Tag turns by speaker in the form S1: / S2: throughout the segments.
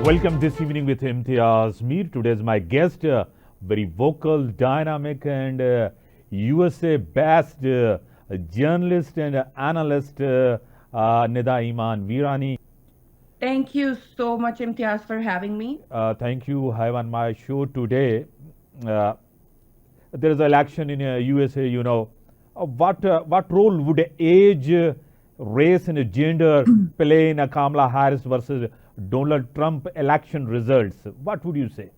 S1: Welcome this evening with Imtiaz Mir. Today's my guest, very vocal, dynamic, and USA-based journalist and analyst, Nida Amyn, Virani.
S2: Thank you so much, Imtiaz, for having me.
S1: Thank you. I have on my show today. Uh, there is an election in USA. What role would age, race, and gender play in a Kamala Harris versus Donald Trump election results? What would you say?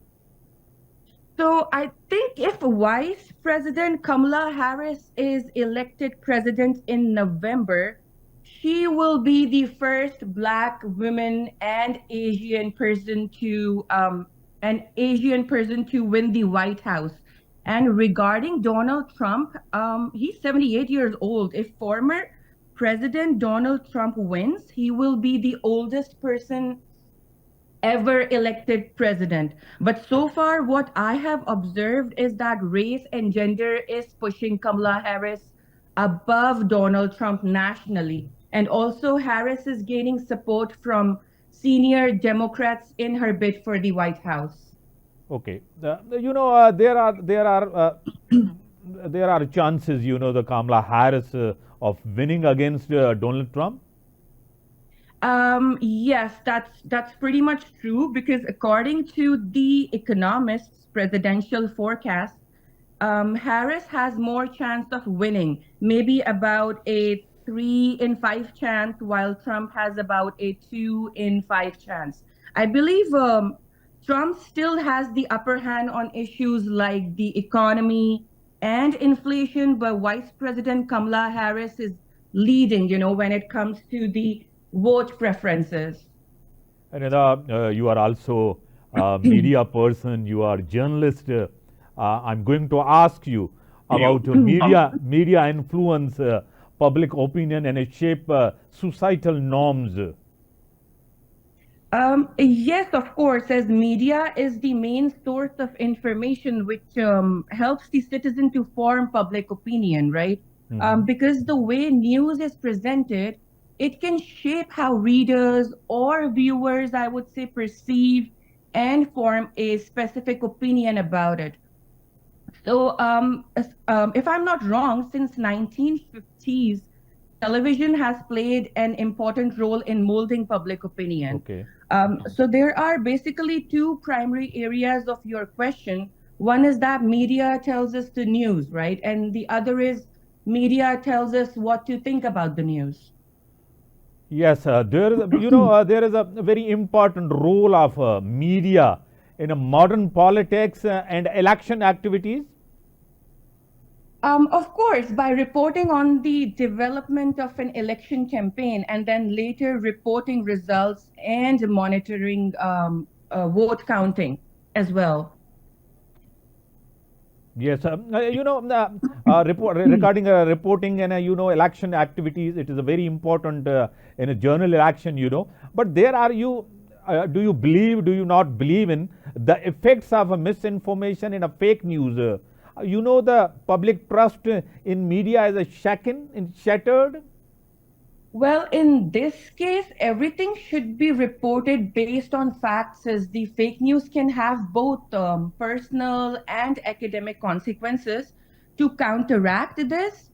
S2: So I think if Vice President Kamala Harris is elected president in November, she will be the first Black woman and Asian person to win the White House. And regarding Donald Trump, he's 78 years old. If former President Donald Trump wins, he will be the oldest person ever elected president. But so far, what I have observed is that race and gender is pushing Kamala Harris above Donald Trump nationally. And also, Harris is gaining support from senior Democrats in her bid for the White House.
S1: Okay, there are chances, the Kamala Harris of winning against Donald Trump.
S2: Yes, that's pretty much true because according to the Economist's presidential forecast, Harris has more chance of winning, maybe about a 3 in 5 chance, while Trump has about a 2 in 5 chance. I believe Trump still has the upper hand on issues like the economy and inflation, but Vice President Kamala Harris is leading, when it comes to the vote preferences.
S1: And you are also a media person, you are a journalist. I'm going to ask you about media influence public opinion and shape societal norms.
S2: Yes, of course, as media is the main source of information which helps the citizen to form public opinion, right? Because the way news is presented, it can shape how readers or viewers, I would say, perceive and form a specific opinion about it. So, if I'm not wrong, since 1950s, television has played an important role in molding public opinion.
S1: Okay.
S2: So there are basically two primary areas of your question. One is that media tells us the news, right? And the other is media tells us what to think about the news.
S1: Yes, there is a very important role of media in a modern politics and election activities.
S2: Of course, by reporting on the development of an election campaign and then later reporting results and monitoring vote counting as well.
S1: Yes, regarding reporting and election activities, it is a very important in a general election. But there are do you believe? Do you not believe in the effects of a misinformation and a fake news? The public trust in media is shattered.
S2: Well, in this case, everything should be reported based on facts, as the fake news can have both personal and academic consequences. To counteract this,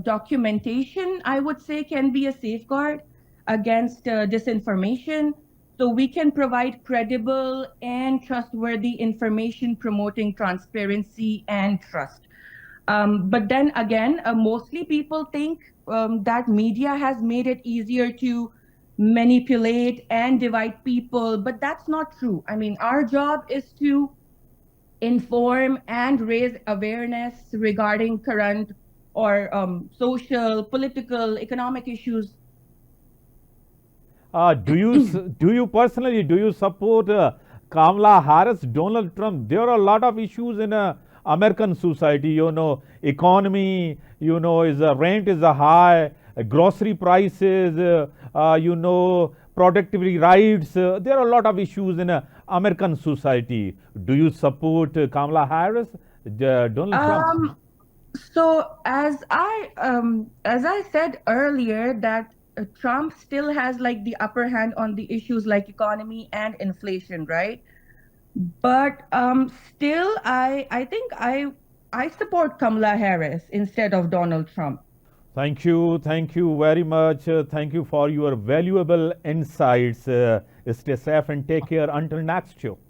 S2: documentation, I would say, can be a safeguard against disinformation. So we can provide credible and trustworthy information promoting transparency and trust. But then again, mostly people think that media has made it easier to manipulate and divide people, but that's not true. I mean, our job is to inform and raise awareness regarding current or social, political, economic issues.
S1: Do you personally support Kamala Harris, Donald Trump? There are a lot of issues in American society. Economy. Is rent is high, grocery prices. Productivity rights. There are a lot of issues in American society. Do you support Kamala Harris, Donald Trump?
S2: So as I said earlier, that Trump still has like the upper hand on the issues like economy and inflation, right? But still, I think I support Kamala Harris instead of Donald Trump.
S1: Thank you very much. Thank you for your valuable insights. Stay safe and take care until next show.